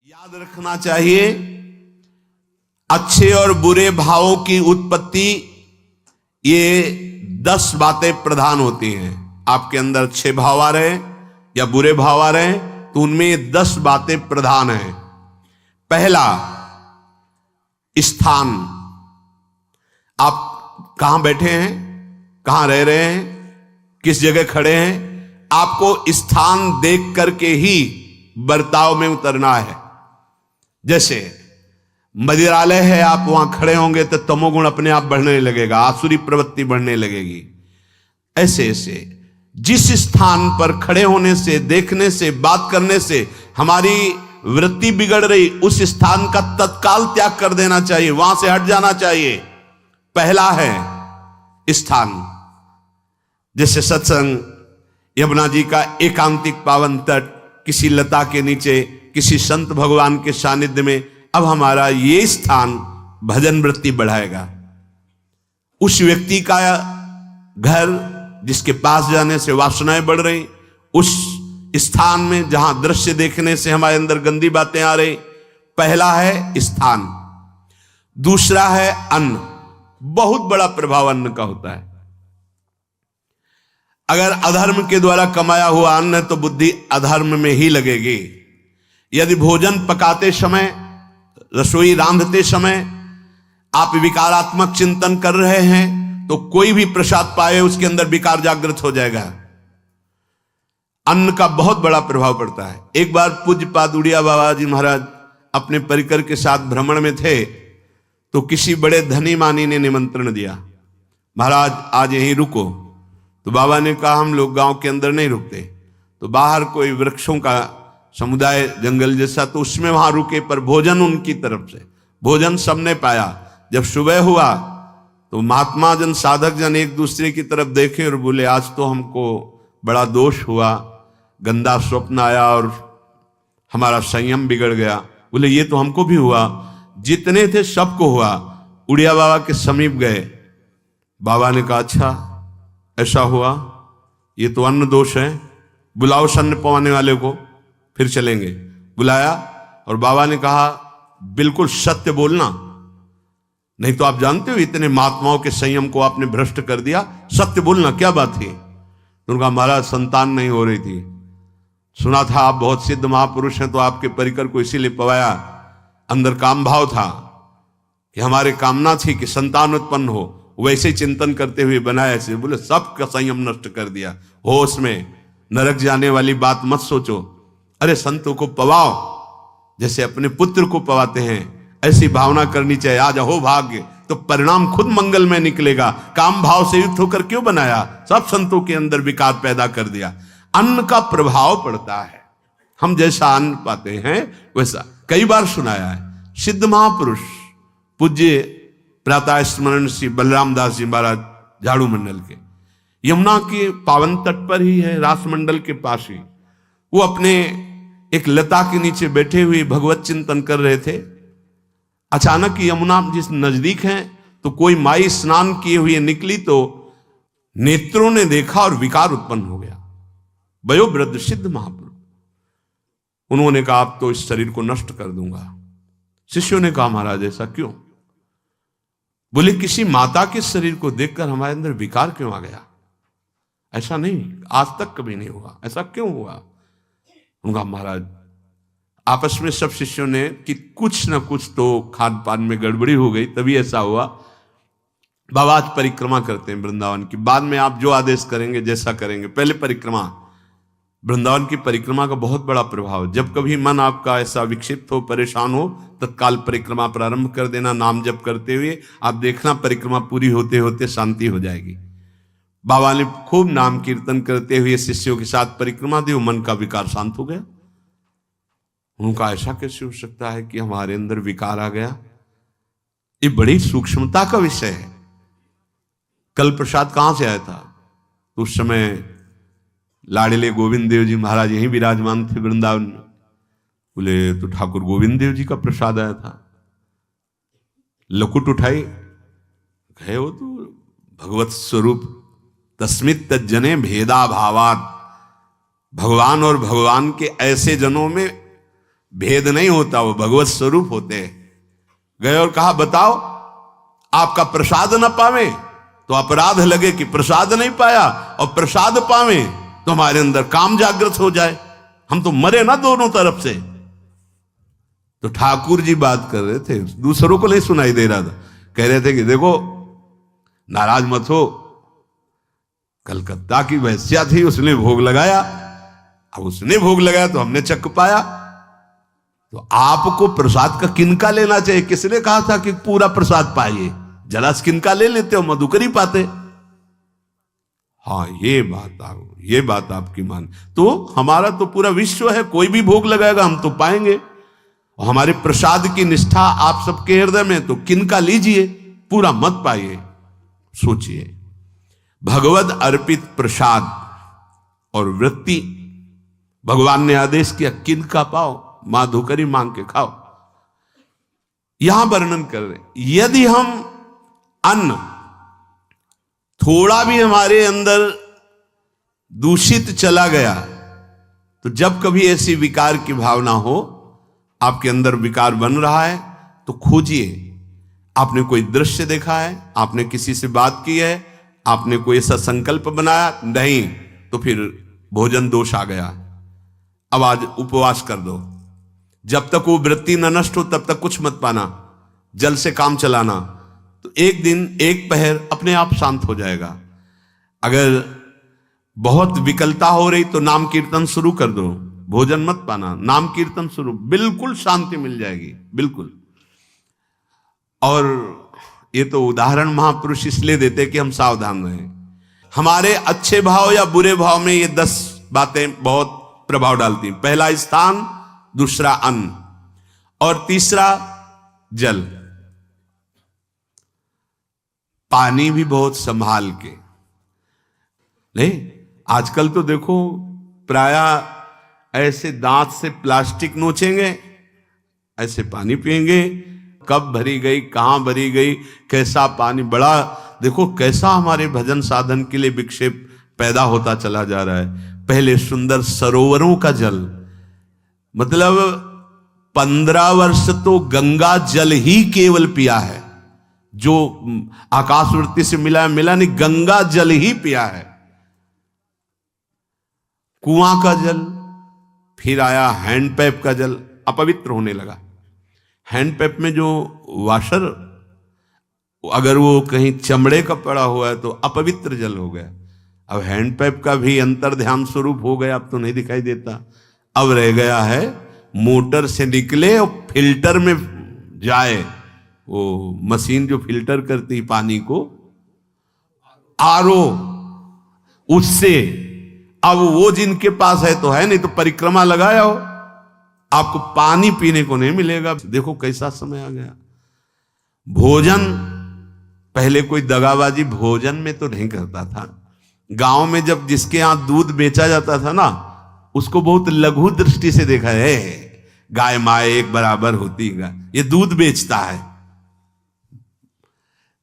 याद रखना चाहिए, अच्छे और बुरे भावों की उत्पत्ति, ये 10 बातें प्रधान होती हैं। आपके अंदर अच्छे भाव आ रहे हैं या बुरे भाव आ रहे हैं तो उनमें ये 10 बातें प्रधान हैं। पहला, स्थान। आप कहां बैठे हैं, कहां रह रहे हैं, किस जगह खड़े हैं, आपको स्थान देख करके ही बर्ताव में उतरना है। जैसे मदिरालय है, आप वहां खड़े होंगे तो तमोगुण अपने आप बढ़ने लगेगा, आसुरी प्रवृत्ति बढ़ने लगेगी। ऐसे ऐसे जिस स्थान पर खड़े होने से, देखने से, बात करने से हमारी वृत्ति बिगड़ रही, उस स्थान का तत्काल त्याग कर देना चाहिए, वहां से हट जाना चाहिए। पहला है स्थान। जैसे सत्संग, यमुना जी का एकांतिक पावन तट, किसी लता के नीचे, किसी संत भगवान के सानिध्य में, अब हमारा ये स्थान भजन वृत्ति बढ़ाएगा। उस व्यक्ति का घर जिसके पास जाने से वासनाएं बढ़ रही, उस स्थान में जहां दृश्य देखने से हमारे अंदर गंदी बातें आ रही, पहला है स्थान। दूसरा है अन्न। बहुत बड़ा प्रभाव अन्न का होता है। अगर अधर्म के द्वारा कमाया हुआ अन्न है तो बुद्धि अधर्म में ही लगेगी। यदि भोजन पकाते समय, रसोई रांधते समय आप विकारात्मक चिंतन कर रहे हैं तो कोई भी प्रसाद पाए उसके अंदर विकार जागृत हो जाएगा। अन्न का बहुत बड़ा प्रभाव पड़ता है। एक बार पूज्य पादुड़िया बाबा जी महाराज अपने परिकर के साथ भ्रमण में थे तो किसी बड़े धनी मानी ने निमंत्रण दिया, महाराज आज यहीं रुको। तो बाबा ने कहा हम लोग गांव के अंदर नहीं रुकते, तो बाहर कोई वृक्षों का समुदाय, जंगल जैसा, तो उसमें वहां रुके, पर भोजन उनकी तरफ से, भोजन सबने पाया। जब सुबह हुआ तो महात्मा जन, साधक जन एक दूसरे की तरफ देखे और बोले आज तो हमको बड़ा दोष हुआ, गंदा स्वप्न आया और हमारा संयम बिगड़ गया। बोले ये तो हमको भी हुआ, जितने थे सबको हुआ। उड़िया बाबा के समीप गए, बाबा ने कहा अच्छा ऐसा हुआ, ये तो अन्न दोष है, बुलाओ सन्न पवाने वाले को, फिर चलेंगे। बुलाया और बाबा ने कहा बिल्कुल सत्य बोलना, नहीं तो आप जानते हो इतने महात्माओं के संयम को आपने भ्रष्ट कर दिया, सत्य बोलना, क्या बात थी? तो उनका महाराज संतान नहीं हो रही थी, सुना था आप बहुत सिद्ध महापुरुष हैं तो आपके परिकर को इसीलिए पवाया, अंदर काम भाव था कि हमारे कामना थी कि संतान उत्पन्न हो, वैसे चिंतन करते हुए बनाया से। बोले सबका संयम नष्ट कर दिया, होश में, नरक जाने वाली बात मत सोचो। अरे संतों को पवाओ जैसे अपने पुत्र को पवाते हैं, ऐसी भावना करनी चाहिए। आज हो भाग्य तो परिणाम खुद मंगल में निकलेगा। काम भाव से युक्त होकर क्यों बनाया? सब संतों के अंदर विकार पैदा कर दिया। अन्न का प्रभाव पड़ता है, हम जैसा अन्न पाते हैं वैसा। कई बार सुनाया है, सिद्ध महापुरुष पूज्य प्रातः स्मरण श्री बलराम दास जी महाराज झाड़ू मंडल के, यमुना के पावन तट पर ही है, रास मंडल के पास ही, वो अपने एक लता के नीचे बैठे हुए भगवत चिंतन कर रहे थे। अचानक यमुना जिस नजदीक है तो कोई माई स्नान किए हुए निकली तो नेत्रों ने देखा और विकार उत्पन्न हो गया। वयोवृद्ध सिद्ध महापुरुष, उन्होंने कहा आप तो इस शरीर को नष्ट कर दूंगा। शिष्यों ने कहा महाराज ऐसा क्यों? बोले किसी माता के शरीर को देखकर हमारे अंदर विकार क्यों आ गया? ऐसा नहीं, आज तक कभी नहीं हुआ, ऐसा क्यों हुआ? उनका महाराज आपस में सब शिष्यों ने कि कुछ ना कुछ तो खान पान में गड़बड़ी हो गई तभी ऐसा हुआ। बाबा आज परिक्रमा करते हैं वृंदावन की, बाद में आप जो आदेश करेंगे जैसा करेंगे, पहले परिक्रमा। वृंदावन की परिक्रमा का बहुत बड़ा प्रभाव। जब कभी मन आपका ऐसा विक्षिप्त हो, परेशान हो, तत्काल परिक्रमा प्रारंभ कर देना, नाम जप करते हुए। आप देखना परिक्रमा पूरी होते होते शांति हो जाएगी। बाबा ने खूब नाम कीर्तन करते हुए शिष्यों के साथ परिक्रमा दी, मन का विकार शांत हो गया। उनका ऐसा कैसे हो सकता है कि हमारे अंदर विकार आ गया? ये बड़ी सूक्ष्मता का विषय है। कल प्रसाद कहां से आया था? तो उस समय लाड़िले गोविंद देव जी महाराज यहीं विराजमान थे वृंदावन में। बोले तो ठाकुर गोविंद देव जी का प्रसाद आया था। लकुट उठाई, गए वो तो भगवत स्वरूप तस्मित तज्जने भेदा भावात, भगवान और भगवान के ऐसे जनों में भेद नहीं होता, वो भगवत स्वरूप होते हैं। गए और कहा बताओ आपका प्रसाद न पावे तो अपराध लगे कि प्रसाद नहीं पाया, और प्रसाद पावे तो हमारे अंदर काम जागृत हो जाए, हम तो मरे ना दोनों तरफ से। तो ठाकुर जी बात कर रहे थे, दूसरों को नहीं सुनाई दे रहा था। कह रहे थे कि देखो नाराज मत हो, कलकत्ता की वैश्या थी, उसने भोग लगाया, अब उसने भोग लगाया तो हमने चख पाया, तो आपको प्रसाद का किनका लेना चाहिए? किसने कहा था कि पूरा प्रसाद पाइए? जरा किनका ले लेते हो, मधुकरी पाते। हाँ ये बात आपकी मान, तो हमारा तो पूरा विश्व है, कोई भी भोग लगाएगा हम तो पाएंगे। और हमारे प्रसाद की निष्ठा आप सबके हृदय में, तो किनका लीजिए, पूरा मत पाइए। सोचिए, भगवद अर्पित प्रसाद और वृत्ति भगवान ने आदेश किया किनका पाओ, माधुकरी मांग के खाओ। यहां वर्णन कर रहे यदि हम अन्न थोड़ा भी हमारे अंदर दूषित चला गया, तो जब कभी ऐसी विकार की भावना हो, आपके अंदर विकार बन रहा है, तो खोजिए। आपने कोई दृश्य देखा है, आपने किसी से बात की है, आपने कोई ऐसा संकल्प बनाया, नहीं तो फिर भोजन दोष आ गया, अब आज उपवास कर दो। जब तक वो वृत्ति न नष्ट हो तब तक कुछ मत पाना, जल से काम चलाना, तो एक दिन एक पहर अपने आप शांत हो जाएगा। अगर बहुत विकलता हो रही तो नाम कीर्तन शुरू कर दो, भोजन मत पाना, नाम कीर्तन शुरू, बिल्कुल शांति मिल जाएगी, बिल्कुल। और ये तो उदाहरण महापुरुष इसलिए देते कि हम सावधान रहें। हमारे अच्छे भाव या बुरे भाव में ये 10 बातें बहुत प्रभाव डालती हैं। पहला स्थान, दूसरा अन्न, और तीसरा जल। पानी भी बहुत संभाल के नहीं, आजकल तो देखो प्रायः ऐसे दांत से प्लास्टिक नोचेंगे, ऐसे पानी पिएंगे, कब भरी गई, कहां भरी गई, कैसा पानी, बड़ा देखो कैसा हमारे भजन साधन के लिए विक्षेप पैदा होता चला जा रहा है। पहले सुंदर सरोवरों का जल, मतलब 15 वर्ष तो गंगा जल ही केवल पिया है, जो आकाशवृत्ति से मिला नहीं, गंगा जल ही पिया है। कुआं का जल, फिर आया हैंडपैप का जल, अपवित्र होने लगा। हैंडपैप में जो वाशर, अगर वो कहीं चमड़े का पड़ा हुआ है तो अपवित्र जल हो गया। अब हैंडपैप का भी अंतर ध्यान स्वरूप हो गया, अब तो नहीं दिखाई देता। अब रह गया है मोटर से निकले और फिल्टर में जाए, वो मशीन जो फिल्टर करती पानी को, आरओ, उससे। अब वो जिनके पास है तो है, नहीं तो परिक्रमा लगाया हो, आपको पानी पीने को नहीं मिलेगा। देखो कैसा समय आ गया। भोजन, पहले कोई दगाबाजी भोजन में तो नहीं करता था। गांव में जब जिसके यहां दूध बेचा जाता था ना, उसको बहुत लघु दृष्टि से देखा है, गाय माए एक बराबर होती है, ये दूध बेचता है।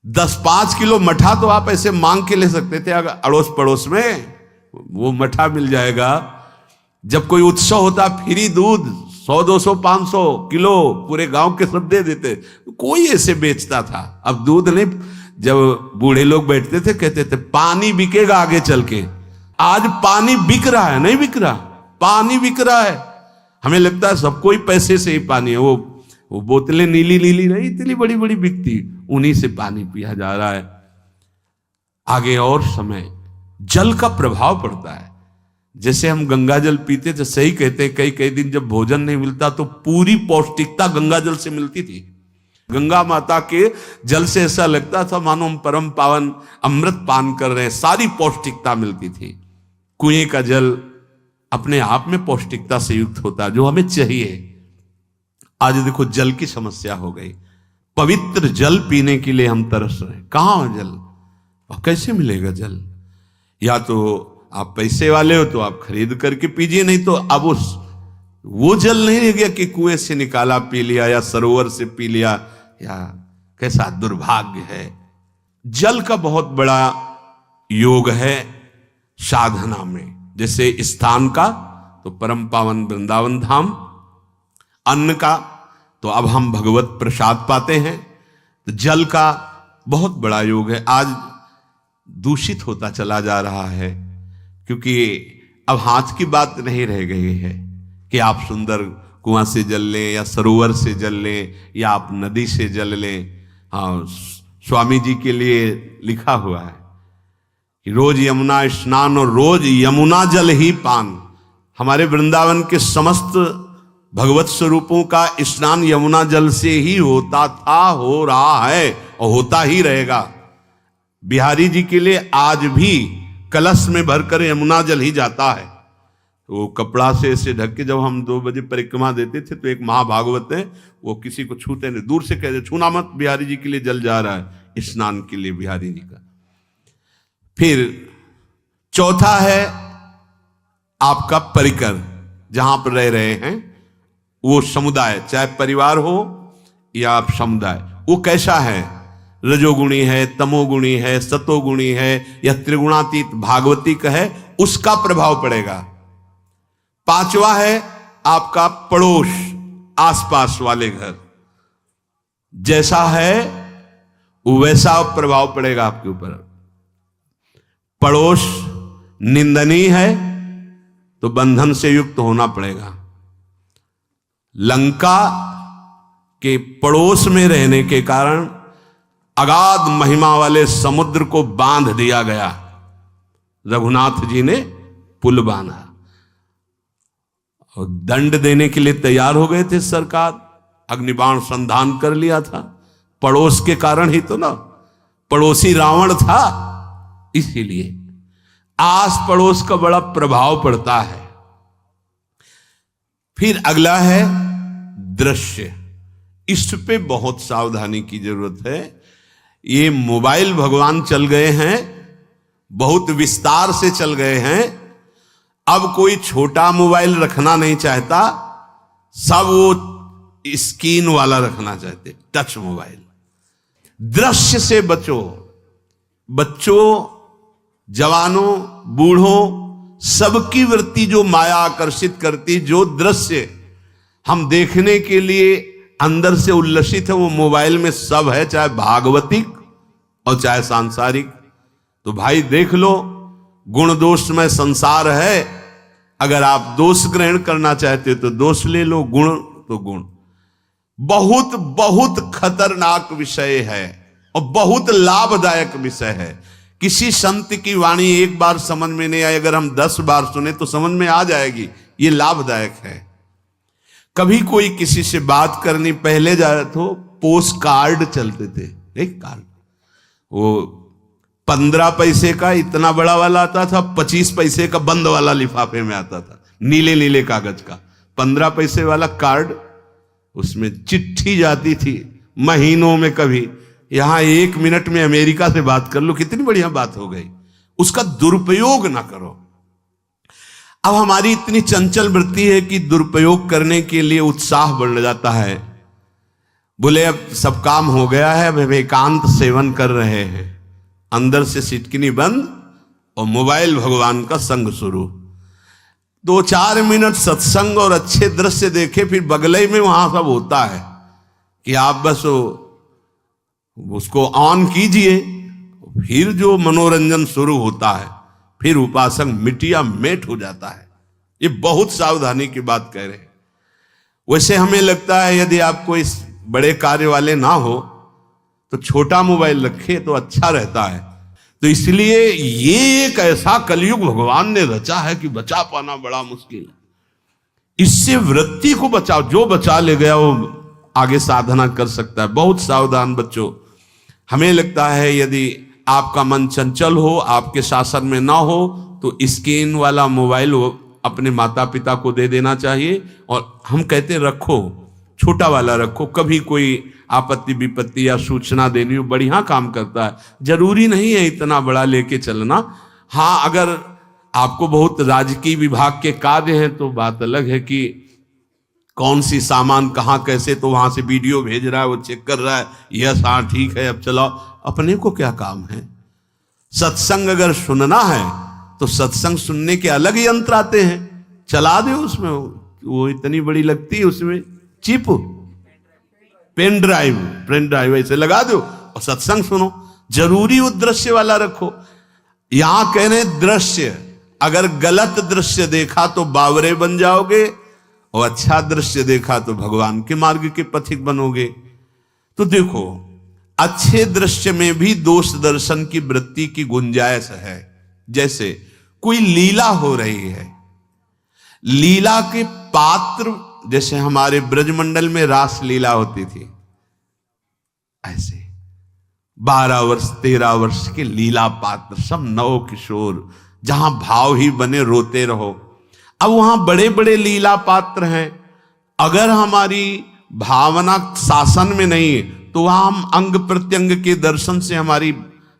10-5 किलो मठा तो आप ऐसे मांग के ले सकते थे, अगर अड़ोस पड़ोस में वो मठा मिल जाएगा। जब कोई उत्सव होता, फ्री दूध 100-200 500 किलो पूरे गांव के सब दे देते, कोई ऐसे बेचता था। अब दूध नहीं, जब बूढ़े लोग बैठते थे कहते थे पानी बिकेगा आगे चल के। आज पानी बिक रहा है, नहीं बिक रहा, पानी बिक रहा है। हमें लगता है सबको ही पैसे से ही पानी है, वो बोतलें नीली नीली नहीं, इतनी बड़ी बड़ी बिकती, उन्हीं से पानी पिया जा रहा है। आगे और समय जल का प्रभाव पड़ता है। जैसे हम गंगा जल पीते थे, सही कहते हैं, कई कई दिन जब भोजन नहीं मिलता तो पूरी पौष्टिकता गंगा जल से मिलती थी। गंगा माता के जल से ऐसा लगता था मानो हम परम पावन अमृत पान कर रहे हैं, सारी पौष्टिकता मिलती थी। कुएं का जल अपने आप में पौष्टिकता से युक्त होता है, जो हमें चाहिए। आज देखो जल की समस्या हो गई, पवित्र जल पीने के लिए हम तरस रहे हैं। कहां है जल और कैसे मिलेगा जल? या तो आप पैसे वाले हो तो आप खरीद करके पीजिए, नहीं तो अब वो जल नहीं रह गया कि कुएं से निकाला पी लिया या सरोवर से पी लिया, या कैसा दुर्भाग्य है। जल का बहुत बड़ा योग है साधना में। जैसे स्थान का तो परम पावन वृंदावन धाम, अन्न का तो अब हम भगवत प्रसाद पाते हैं, तो जल का बहुत बड़ा योग है। आज दूषित होता चला जा रहा है, क्योंकि अब हाथ की बात नहीं रह गई है कि आप सुंदर कुआं से जल लें या सरोवर से जल लें या आप नदी से जल लें। हाँ, स्वामी जी के लिए लिखा हुआ है कि रोज यमुना स्नान और रोज यमुना जल ही पान। हमारे वृंदावन के समस्त भगवत स्वरूपों का स्नान यमुना जल से ही होता था, हो रहा है और होता ही रहेगा। बिहारी जी के लिए आज भी कलश में भरकर यमुना जल ही जाता है। तो कपड़ा से ऐसे ढक के जब हम 2 बजे परिक्रमा देते थे तो एक महाभागवत है, वो किसी को छूते नहीं, दूर से कहते छूना मत, बिहारी जी के लिए जल जा रहा है स्नान के लिए बिहारी जी का। फिर चौथा है आपका परिकर, जहां पर रह रहे हैं वो समुदाय, चाहे परिवार हो या आप समुदाय, वो कैसा है, रजोगुणी है, तमोगुणी है, सतोगुणी है या त्रिगुणातीत भागवतिक है, उसका प्रभाव पड़ेगा। पांचवा है आपका पड़ोस, आसपास वाले घर, जैसा है वैसा प्रभाव पड़ेगा आपके ऊपर। पड़ोस निंदनीय है तो बंधन से युक्त होना पड़ेगा। लंका के पड़ोस में रहने के कारण अगाध महिमा वाले समुद्र को बांध दिया गया, रघुनाथ जी ने पुल बांधा और दंड देने के लिए तैयार हो गए थे सरकार, अग्निबाण संधान कर लिया था, पड़ोस के कारण ही तो ना, पड़ोसी रावण था, इसीलिए आस पड़ोस का बड़ा प्रभाव पड़ता है। फिर अगला है दृश्य, इस पे बहुत सावधानी की जरूरत है। ये मोबाइल भगवान चल गए हैं, बहुत विस्तार से चल गए हैं, अब कोई छोटा मोबाइल रखना नहीं चाहता, सब वो स्क्रीन वाला रखना चाहते, टच मोबाइल। दृश्य से बचो, बच्चों, जवानों, बूढ़ों, सबकी वृत्ति जो माया आकर्षित करती, जो दृश्य हम देखने के लिए अंदर से उल्लसित है, वो मोबाइल में सब है, चाहे भागवतिक और चाहे सांसारिक। तो भाई देख लो, गुण दोष में संसार है, अगर आप दोष ग्रहण करना चाहते हो तो दोष ले लो, गुण तो गुण। बहुत बहुत खतरनाक विषय है और बहुत लाभदायक विषय है। किसी संत की वाणी एक बार समझ में नहीं आई, अगर हम 10 बार सुने तो समझ में आ जाएगी, ये लाभदायक है। कभी कोई किसी से बात करनी, पहले जाए तो पोस्ट कार्ड चलते थे, एक कार्ड, वो 15 पैसे का इतना बड़ा वाला आता था, 25 पैसे का बंद वाला लिफाफे में आता था, नीले नीले कागज का 15 पैसे वाला कार्ड, उसमें चिट्ठी जाती थी महीनों में। कभी यहां 1 मिनट में अमेरिका से बात कर लो, कितनी बढ़िया बात हो गई। उसका दुरुपयोग ना करो। अब हमारी इतनी चंचल वृत्ति है कि दुरुपयोग करने के लिए उत्साह बढ़ जाता है। बोले अब सब काम हो गया है, अब एकांत सेवन कर रहे हैं, अंदर से सिटकिनी बंद और मोबाइल भगवान का संग शुरू। 2-4 मिनट सत्संग और अच्छे दृश्य देखे, फिर बगले में वहां सब होता है कि आप बस उसको ऑन कीजिए, फिर जो मनोरंजन शुरू होता है, फिर उपासक मिटिया मेट हो जाता है। ये बहुत सावधानी की बात कह रहे हैं। वैसे हमें लगता है यदि आप कोई बड़े कार्य वाले ना हो तो छोटा मोबाइल रखे तो अच्छा रहता है। तो इसलिए ये एक ऐसा कलयुग भगवान ने रचा है कि बचा पाना बड़ा मुश्किल है। इससे वृत्ति को बचाओ, जो बचा ले गया वो आगे साधना कर सकता है। बहुत सावधान बच्चों। हमें लगता है यदि आपका मन चंचल हो, आपके शासन में ना हो, तो स्क्रीन वाला मोबाइल अपने माता पिता को दे देना चाहिए। और हम कहते रखो, छोटा वाला रखो, कभी कोई आपत्ति विपत्ति या सूचना देनी हो, बढ़िया काम करता है। जरूरी नहीं है इतना बड़ा लेके चलना। हाँ, अगर आपको बहुत राजकीय विभाग के कार्य हैं तो बात अलग है कि कौन सी सामान कहाँ कैसे, तो वहां से वीडियो भेज रहा है, वो चेक कर रहा है, यस हाँ ठीक है अब चलाओ। अपने को क्या काम है? सत्संग अगर सुनना है तो सत्संग सुनने के अलग यंत्र आते हैं, चला दो उसमें, वो इतनी बड़ी लगती है, उसमें चिप, पेन ड्राइव ऐसे लगा दो और सत्संग सुनो। जरूरी वो दृश्य वाला रखो। यहां कह रहे दृश्य, अगर गलत दृश्य देखा तो बावरे बन जाओगे और अच्छा दृश्य देखा तो भगवान के मार्ग के पथिक बनोगे। तो देखो, अच्छे दृश्य में भी दोष दर्शन की वृत्ति की गुंजाइश है। जैसे कोई लीला हो रही है, लीला के पात्र, जैसे हमारे ब्रजमंडल में रास लीला होती थी, ऐसे 12 वर्ष 13 वर्ष के लीला पात्र, सब नव किशोर, जहां भाव ही बने रोते रहो। अब वहां बड़े बड़े लीला पात्र हैं, अगर हमारी भावना शासन में नहीं है तो वहां हम अंग प्रत्यंग के दर्शन से हमारी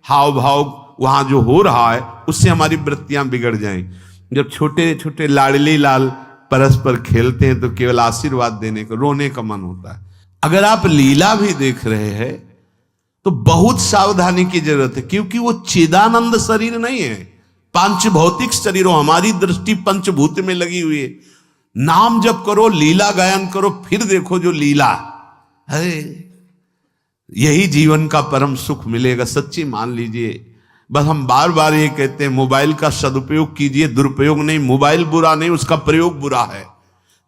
हाव भाव वहां जो हो रहा है उससे हमारी वृत्तियां बिगड़ जाएं। जब छोटे छोटे लाडली लाल परस्पर खेलते हैं तो केवल आशीर्वाद देने को, रोने का मन होता है। अगर आप लीला भी देख रहे हैं तो बहुत सावधानी की जरूरत है, क्योंकि वो चिदानंद शरीर नहीं है, पांच भौतिक शरीर। हमारी दृष्टि पंचभूत में लगी हुई है। नाम जप करो, लीला गायन करो, फिर देखो जो लीला है, यही जीवन का परम सुख मिलेगा। सच्ची मान लीजिए। बस हम बार बार ये कहते हैं, मोबाइल का सदुपयोग कीजिए, दुरुपयोग नहीं। मोबाइल बुरा नहीं, उसका प्रयोग बुरा है।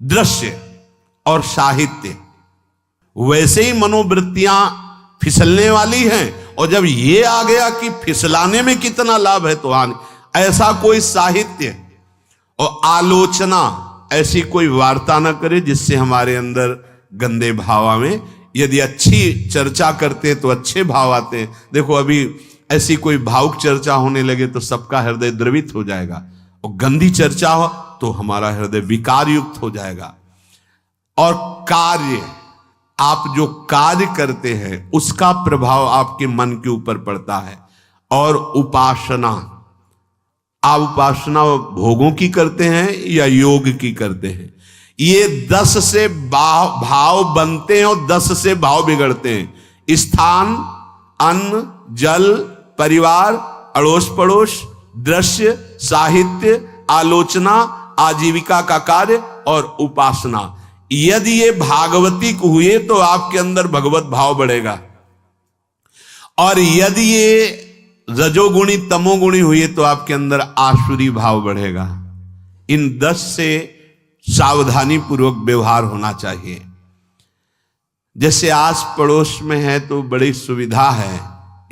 दृश्य और साहित्य, वैसे ही मनोवृत्तियां फिसलने वाली हैं, और जब ये आ गया कि फिसलाने में कितना लाभ है तो ऐसा कोई साहित्य और आलोचना, ऐसी कोई वार्ता ना करे जिससे हमारे अंदर गंदे भाव आवे। यदि अच्छी चर्चा करते हैं तो अच्छे भाव आते हैं। देखो, अभी ऐसी कोई भावुक चर्चा होने लगे तो सबका हृदय द्रवित हो जाएगा, और गंदी चर्चा हो तो हमारा हृदय विकार युक्त हो जाएगा। और कार्य, आप जो कार्य करते हैं उसका प्रभाव आपके मन के ऊपर पड़ता है। और उपासना, आप उपासना भोगों की करते हैं या योग की करते हैं, ये 10 से भाव बनते हैं और 10 से भाव बिगड़ते हैं। स्थान, अन्न, जल, परिवार, अड़ोस पड़ोस, दृश्य, साहित्य, आलोचना, आजीविका का कार्य और उपासना। यदि ये भागवतिक हुए तो आपके अंदर भगवत भाव बढ़ेगा, और यदि ये रजोगुणी तमोगुणी हुए तो आपके अंदर आसुरी भाव बढ़ेगा। इन 10 से सावधानी पूर्वक व्यवहार होना चाहिए। जैसे आस पड़ोस में है तो बड़ी सुविधा है,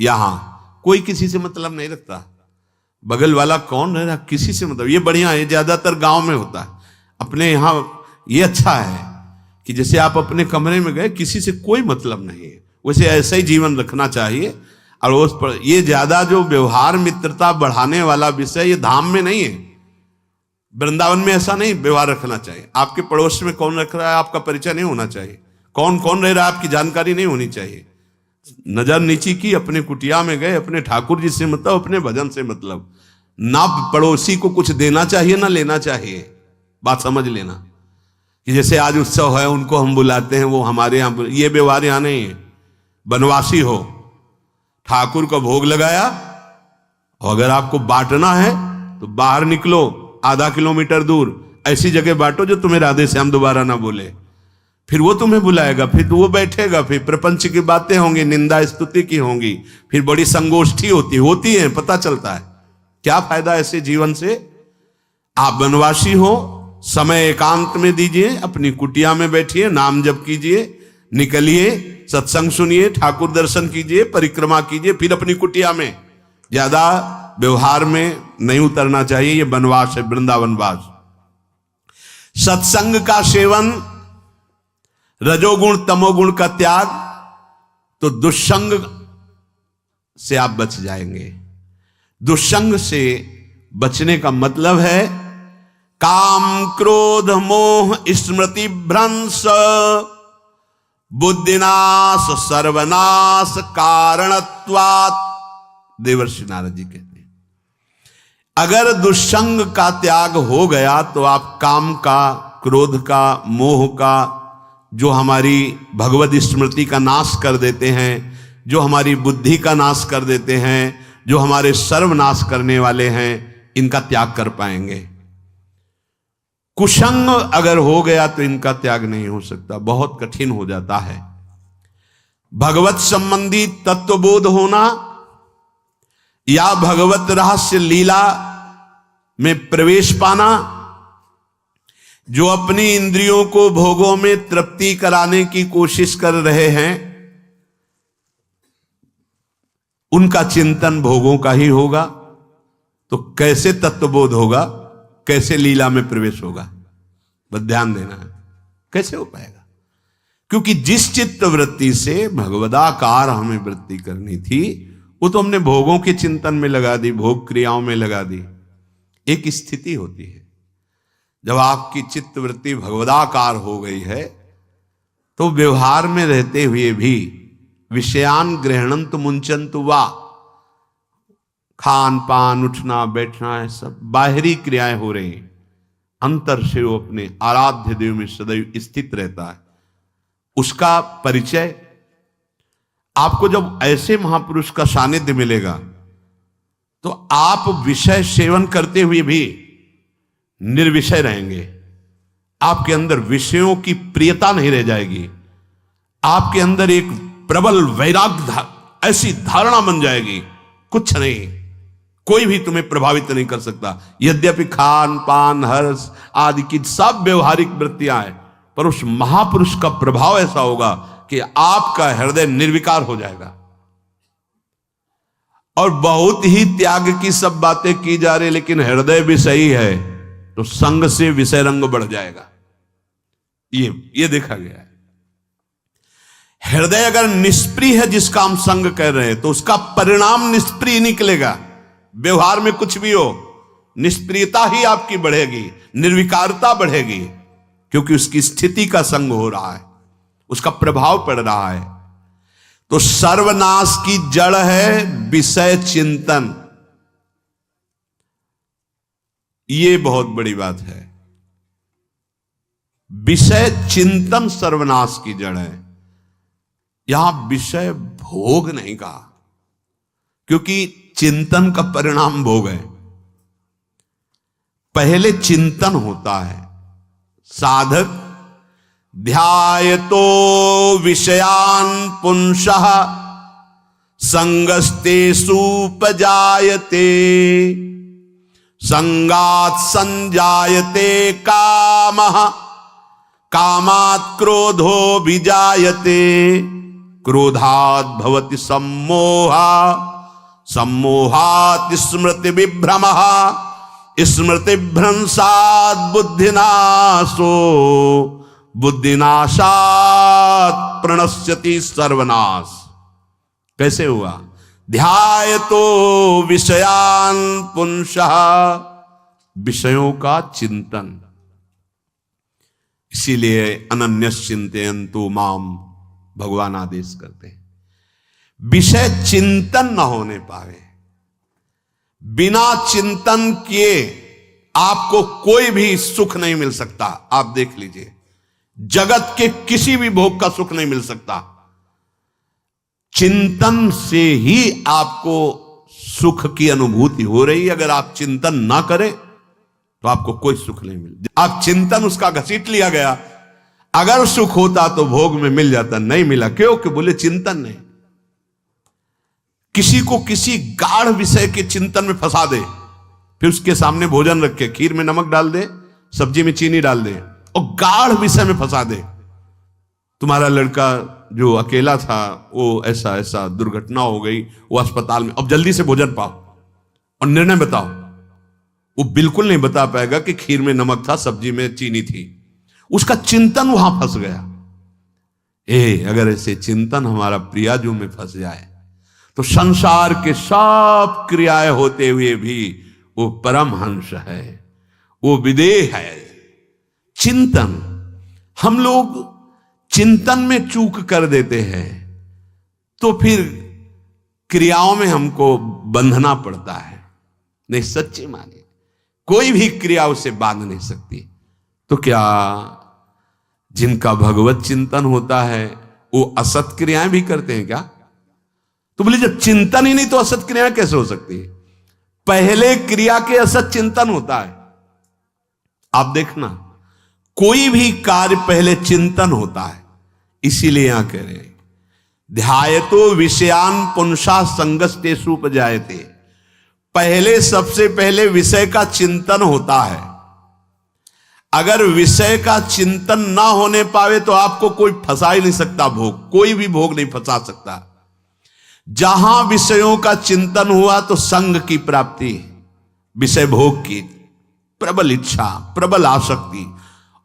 यहां कोई किसी से मतलब नहीं रखता। बगल वाला कौन रह रहा, किसी से मतलब, ये बढ़िया है। ज्यादातर गांव में होता है। अपने यहां ये अच्छा है कि जैसे आप अपने कमरे में गए, किसी से कोई मतलब नहीं है। वैसे ऐसा ही जीवन रखना चाहिए। अड़ोस पर ये ज्यादा जो व्यवहार मित्रता बढ़ाने वाला विषय, ये धाम में नहीं है। वृंदावन में ऐसा नहीं व्यवहार रखना चाहिए। आपके पड़ोस में कौन रख रहा है आपका परिचय नहीं होना चाहिए, कौन कौन रह रहा है आपकी जानकारी नहीं होनी चाहिए। नजर नीची की, अपने कुटिया में गए, अपने ठाकुर जी से मतलब, अपने भजन से मतलब। ना पड़ोसी को कुछ देना चाहिए ना लेना चाहिए। बात समझ लेना कि जैसे आज उत्सव है, उनको हम बुलाते हैं, वो हमारे यहाँ, ये व्यवहार यहाँ नहीं है। बनवासी हो, ठाकुर का भोग लगाया, और अगर आपको बांटना है तो बाहर निकलो, आधा किलोमीटर दूर ऐसी जगह बांटो जो तुम्हें राधे श्याम दोबारा ना बोले। फिर वो तुम्हें बुलाएगा, फिर वो बैठेगा, फिर प्रपंच की बातें होंगी, निंदा स्तुति की होंगी, फिर बड़ी संगोष्ठी होती है, पता चलता है। क्या फायदा ऐसे जीवन से। आप वनवासी हो, समय एकांत में दीजिए, अपनी कुटिया में बैठिए, नाम जप कीजिए, निकलिए, सत्संग सुनिए, ठाकुर दर्शन कीजिए, परिक्रमा कीजिए, फिर अपनी कुटिया में। ज्यादा व्यवहार में नहीं उतरना चाहिए। ये वनवास है, वृंदावनवास। सत्संग का सेवन, रजोगुण तमोगुण का त्याग, तो दुष्संग से आप बच जाएंगे। दुष्संग से बचने का मतलब है काम क्रोध मोह स्मृति भ्रंश बुद्धिनाश सर्वनाश कारणत्वात्। देवर्षि नारद जी कहते हैं, अगर दुष्संग का त्याग हो गया तो आप काम का, क्रोध का, मोह का, जो हमारी भगवत स्मृति का नाश कर देते हैं, जो हमारी बुद्धि का नाश कर देते हैं, जो हमारे सर्वनाश करने वाले हैं, इनका त्याग कर पाएंगे। कुसंग अगर हो गया तो इनका त्याग नहीं हो सकता, बहुत कठिन हो जाता है। भगवत संबंधी तत्वबोध होना या भगवत रहस्य लीला में प्रवेश पाना, जो अपनी इंद्रियों को भोगों में तृप्ति कराने की कोशिश कर रहे हैं, उनका चिंतन भोगों का ही होगा। तो कैसे तत्वबोध होगा, कैसे लीला में प्रवेश होगा, बस ध्यान देना है, कैसे हो पाएगा? क्योंकि जिस चित्त वृत्ति से भगवदाकार हमें वृत्ति करनी थी, वो तो हमने भोगों के चिंतन में लगा दी, भोग क्रियाओं में लगा दी। एक स्थिति होती है, जब आपकी चित्त वृत्ति भगवदाकार हो गई है, तो व्यवहार में रहते हुए भी विषयान ग्रहणंत मुंचंत वा, खान पान उठना बैठना है, सब बाहरी क्रियाएं हो रही हैं, अंतर से वो अपने आराध्य देव में सदैव स्थित रहता है। उसका परिचय आपको जब ऐसे महापुरुष का सानिध्य मिलेगा, तो आप विषय सेवन करते हुए भी निर्विषय रहेंगे। आपके अंदर विषयों की प्रियता नहीं रह जाएगी, आपके अंदर एक प्रबल वैराग्य ऐसी धारणा बन जाएगी, कुछ नहीं, कोई भी तुम्हें प्रभावित नहीं कर सकता। यद्यपि खान पान हर्ष आदि की सब व्यवहारिक वृत्तियां हैं, पर उस महापुरुष का प्रभाव ऐसा होगा कि आपका हृदय निर्विकार हो जाएगा। और बहुत ही त्याग की सब बातें की जा रही, लेकिन हृदय भी सही है, तो संग से विषय रंग बढ़ जाएगा। ये देखा गया है। हृदय अगर निष्प्रिय है, जिसका हम संग कर रहे हैं, तो उसका परिणाम निष्प्रिय निकलेगा। व्यवहार में कुछ भी हो, निष्प्रियता ही आपकी बढ़ेगी, निर्विकारता बढ़ेगी, क्योंकि उसकी स्थिति का संग हो रहा है, उसका प्रभाव पड़ रहा है। तो सर्वनाश की जड़ है विषय चिंतन। ये बहुत बड़ी बात है। विषय चिंतन सर्वनाश की जड़ है। यहां विषय भोग नहीं कहा, क्योंकि चिंतन का परिणाम भोग है। पहले चिंतन होता है। साधक ध्यायतो विषयान पुंसः संगस्तेषु उपजायते, संगात् संजायते कामः, कामात् क्रोधो विजायते, क्रोधात् भवति सम्मोहः, सम्मोहात् स्मृति विभ्रमः, स्मृति भ्रंशात् बुद्धिनाशो, बुद्धिनाशात् प्रणश्यति सर्वनाश। कैसे हुआ? ध्यायतो विषयान पुंसः, विषयों का चिंतन। इसीलिए अनन्यश्चिन्तयन्तु माम भगवान आदेश करते हैं। विषय चिंतन न होने पावे, बिना चिंतन किए आपको कोई भी सुख नहीं मिल सकता। आप देख लीजिए, जगत के किसी भी भोग का सुख नहीं मिल सकता। चिंतन से ही आपको सुख की अनुभूति हो रही है। अगर आप चिंतन ना करें तो आपको कोई सुख नहीं मिल। आप चिंतन उसका घसीट लिया गया। अगर सुख होता तो भोग में मिल जाता, नहीं मिला। क्यों? कि बोले चिंतन नहीं। किसी को किसी गाढ़ विषय के चिंतन में फंसा दे, फिर उसके सामने भोजन रखे, खीर में नमक डाल दे, सब्जी में चीनी डाल दे और गाढ़ विषय में फंसा दे। तुम्हारा लड़का जो अकेला था, वो ऐसा ऐसा दुर्घटना हो गई, वो अस्पताल में, अब जल्दी से भोजन पाओ और निर्णय बताओ। वो बिल्कुल नहीं बता पाएगा कि खीर में नमक था, सब्जी में चीनी थी। उसका चिंतन वहां फंस गया। अगर ऐसे चिंतन हमारा प्रियाजू में फंस जाए तो संसार के सब क्रियाएं होते हुए भी वो परमहंस है, वो विदेह है। चिंतन, हम लोग चिंतन में चूक कर देते हैं तो फिर क्रियाओं में हमको बंधना पड़ता है। नहीं, सच्ची माने कोई भी क्रिया उसे बांध नहीं सकती। तो क्या जिनका भगवत चिंतन होता है वो असत क्रियाएं भी करते हैं क्या? तो बोले जब चिंतन ही नहीं तो असत क्रियाएं कैसे हो सकती है? पहले क्रिया के असत चिंतन होता है। आप देखना, कोई भी कार्य पहले चिंतन होता है। इसीलिए यहां कह रहे हैं ध्यायतो विषयान पुंसा संगस्तेषु उपजायते। पहले सबसे पहले विषय का चिंतन होता है। अगर विषय का चिंतन ना होने पावे तो आपको कोई फंसा ही नहीं सकता भोग, कोई भी भोग नहीं फंसा सकता। जहां विषयों का चिंतन हुआ तो संग की प्राप्ति, विषय भोग की प्रबल इच्छा, प्रबल आसक्ति,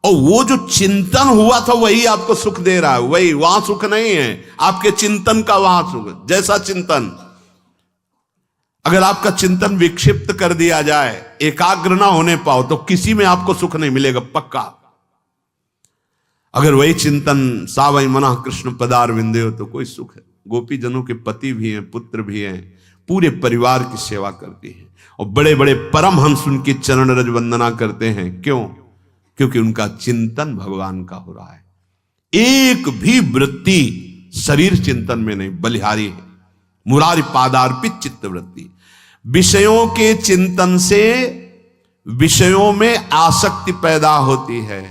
और वो जो चिंतन हुआ था वही आपको सुख दे रहा है। वही, वहां सुख नहीं है, आपके चिंतन का वहां सुख। जैसा चिंतन, अगर आपका चिंतन विक्षिप्त कर दिया जाए, एकाग्र ना होने पाओ, तो किसी में आपको सुख नहीं मिलेगा पक्का। अगर वही चिंतन सावई मना कृष्ण पदार विंदे हो तो कोई सुख है। गोपी जनों के पति भी हैं, पुत्र भी हैं, पूरे परिवार की सेवा करती हैं, और बड़े बड़े परमहंस उनकी चरण रज वंदना करते हैं। क्यों? क्योंकि उनका चिंतन भगवान का हो रहा है। एक भी वृत्ति शरीर चिंतन में नहीं, बलिहारी है। मुरारी पादार्पित चित्त वृत्ति। विषयों के चिंतन से विषयों में आसक्ति पैदा होती है।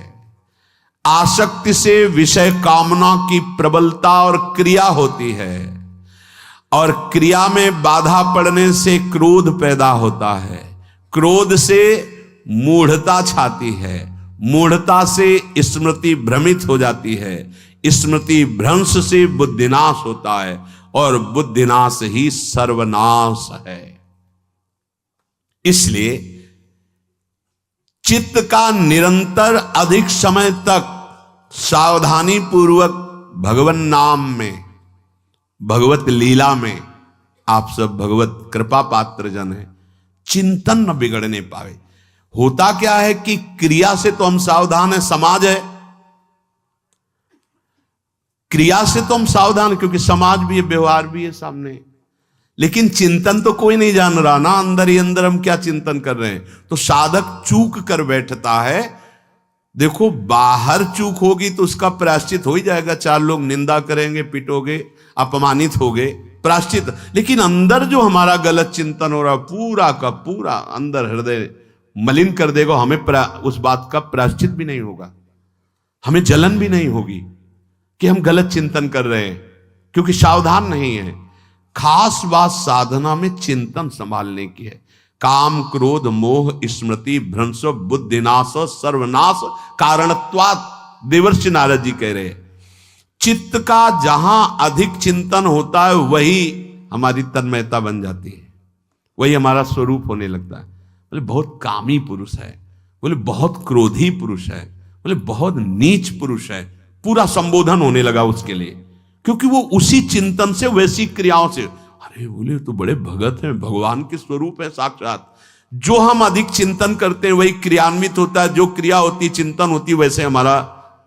आसक्ति से विषय कामना की प्रबलता और क्रिया होती है, और क्रिया में बाधा पड़ने से क्रोध पैदा होता है। क्रोध से मूढ़ता छाती है, मूढ़ता से स्मृति भ्रमित हो जाती है, स्मृति भ्रंश से बुद्धिनाश होता है, और बुद्धिनाश ही सर्वनाश है। इसलिए चित्त का निरंतर अधिक समय तक सावधानी पूर्वक भगवन नाम में, भगवत लीला में, आप सब भगवत कृपा पात्र जन है, चिंतन न बिगड़ने पावे। होता क्या है कि क्रिया से तो हम सावधान है, समाज है, क्रिया से तो हम सावधान, क्योंकि समाज भी है, व्यवहार भी है सामने, लेकिन चिंतन तो कोई नहीं जान रहा ना, अंदर ही अंदर हम क्या चिंतन कर रहे हैं। तो साधक चूक कर बैठता है। देखो, बाहर चूक होगी तो उसका प्रायश्चित हो ही जाएगा, चार लोग निंदा करेंगे, पिटोगे, अपमानित होगे, प्रायश्चित। लेकिन अंदर जो हमारा गलत चिंतन हो रहा, पूरा का पूरा अंदर हृदय मलिन कर देगा, हमें उस बात का प्रायश्चित भी नहीं होगा, हमें जलन भी नहीं होगी कि हम गलत चिंतन कर रहे हैं, क्योंकि सावधान नहीं है। खास बात साधना में चिंतन संभालने की है। काम क्रोध मोह स्मृति भ्रंश बुद्धिनाश सर्वनाश कारणत्वात्, देवर्षि नारद जी कह रहे हैं। चित्त का जहां अधिक चिंतन होता है वही हमारी तन्मयता बन जाती है, वही हमारा स्वरूप होने लगता है। बोले बहुत कामी पुरुष है, बोले बहुत क्रोधी पुरुष है, बोले बहुत नीच पुरुष है, पूरा संबोधन होने लगा उसके लिए, क्योंकि वो उसी चिंतन से, वैसी क्रियाओं से। अरे बोले तो बड़े भगत हैं, भगवान के स्वरूप है साक्षात। जो हम अधिक चिंतन करते हैं वही क्रियान्वित होता है, जो क्रिया होती, चिंतन होती, वैसे हमारा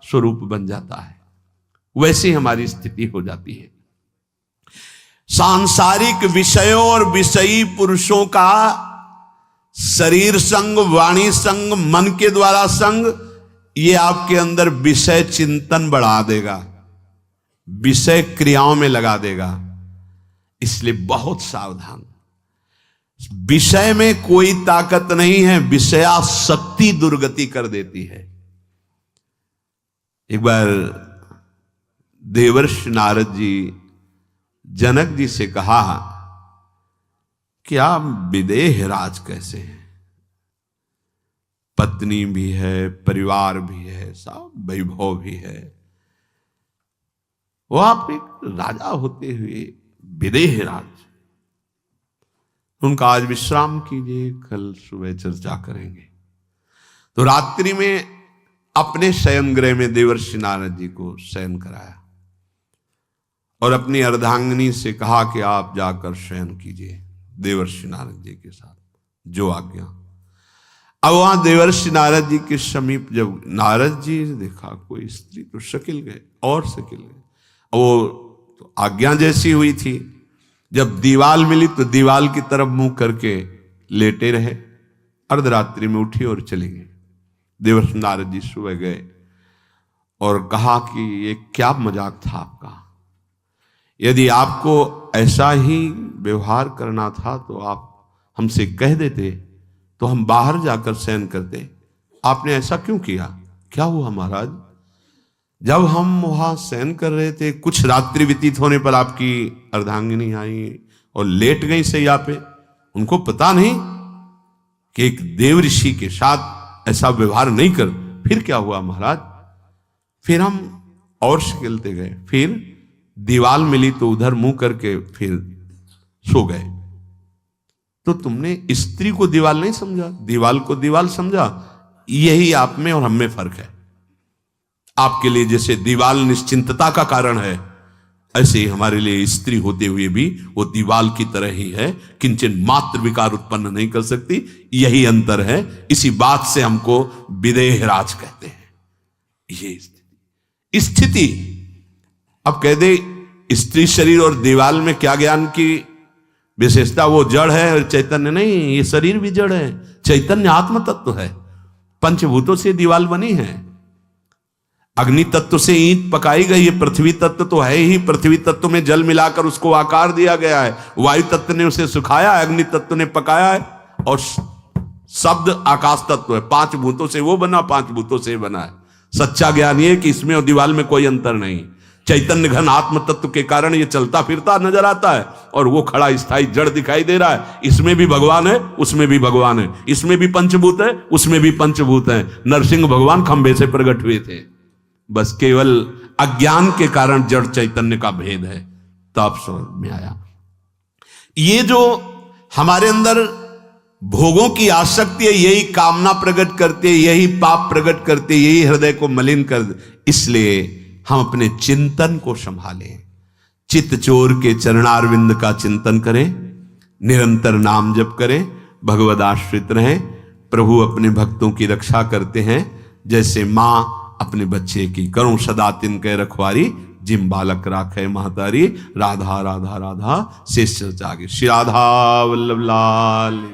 स्वरूप बन जाता है, वैसे हमारी स्थिति हो जाती है। सांसारिक विषयों और विषयी पुरुषों का शरीर संग, वाणी संग, मन के द्वारा संग, ये आपके अंदर विषय चिंतन बढ़ा देगा, विषय क्रियाओं में लगा देगा। इसलिए बहुत सावधान। विषय में कोई ताकत नहीं है, विषयासक्ति दुर्गति कर देती है। एक बार देवर्षि नारद जी जनक जी से कहा कि आप विदेह राज कैसे हैं, पत्नी भी है, परिवार भी है, सब वैभव भी है, वो आप एक राजा होते हुए विदेह राज। उनका आज विश्राम कीजिए, कल सुबह चर्चा करेंगे। तो रात्रि में अपने शयन गृह में देवर्षि नारद जी को शयन कराया और अपनी अर्धांगिनी से कहा कि आप जाकर शयन कीजिए देवर्षि नारद जी के साथ, जो आज्ञा। अब वहां देवर्षि नारद जी के समीप जब नारद जी ने देखा कोई स्त्री, तो शकिल गए और शकिल गए। वो तो आज्ञा जैसी हुई थी, जब दीवाल मिली तो दीवाल की तरफ मुंह करके लेटे रहे। अर्धरात्रि में उठी और चली गई। देवर्षि नारद जी सुबह गए और कहा कि ये क्या मजाक था आपका, यदि आपको ऐसा ही व्यवहार करना था तो आप हमसे कह देते, तो हम बाहर जाकर शयन करते, आपने ऐसा क्यों किया, क्या हुआ महाराज? जब हम वहां शयन कर रहे थे, कुछ रात्रि व्यतीत होने पर आपकी अर्धांगिनी आई और लेट गई सैया पे। उनको पता नहीं कि एक देव ऋषि के साथ ऐसा व्यवहार नहीं कर। फिर क्या हुआ महाराज? फिर हम और खेलते गए, फिर दीवाल मिली तो उधर मुंह करके फिर सो गए। तो तुमने स्त्री को दीवाल नहीं समझा, दीवाल को दीवाल समझा। यही आप में और हम में फर्क है। आपके लिए जैसे दीवाल निश्चिंतता का कारण है, ऐसे ही हमारे लिए स्त्री होते हुए भी वो दीवाल की तरह ही है, किंचन मात्र विकार उत्पन्न नहीं कर सकती। यही अंतर है। इसी बात से हमको विदेह राज कहते हैं। ये स्थिति अब कह दे स्त्री शरीर और दीवाल में क्या ज्ञान की विशेषता? वो जड़ है और चैतन्य नहीं। ये शरीर भी जड़ है, चैतन्य आत्म तत्व है। पंचभूतों से दीवाल बनी है। अग्नि तत्व से ईंट पकाई गई है। पृथ्वी तत्व तो है ही, पृथ्वी तत्व में जल मिलाकर उसको आकार दिया गया है। वायु तत्व ने उसे सुखाया है, अग्नि तत्व ने पकाया है, और शब्द आकाश तत्व है। 5 भूतों से वो बना, 5 भूतों से बना है। सच्चा ज्ञान ये कि इसमें और दीवाल में कोई अंतर नहीं। चैतन्य घन आत्म तत्व के कारण ये चलता फिरता नजर आता है, और वो खड़ा स्थायी जड़ दिखाई दे रहा है। इसमें भी भगवान है, उसमें भी भगवान है। इसमें भी पंचभूत है, उसमें भी पंचभूत है। नरसिंह भगवान खंबे से प्रकट हुए थे, बस केवल अज्ञान के कारण जड़ चैतन्य का भेद है। तब समझ में आया। ये जो हमारे अंदर भोगों की आसक्ति है, यही कामना प्रकट करते, यही पाप प्रकट करते, यही हृदय को मलिन कर दे। इसलिए हम अपने चिंतन को संभालें। चित्त चोर के चरणारविंद का चिंतन करें, निरंतर नाम जप करें, भगवद आश्रित रहें। प्रभु अपने भक्तों की रक्षा करते हैं, जैसे मां अपने बच्चे की। करो सदा तिनके रखवारी, जिम बालक राखे महतारी। राधा राधा राधा शेष जागे। श्री राधा वल्लभ लाल।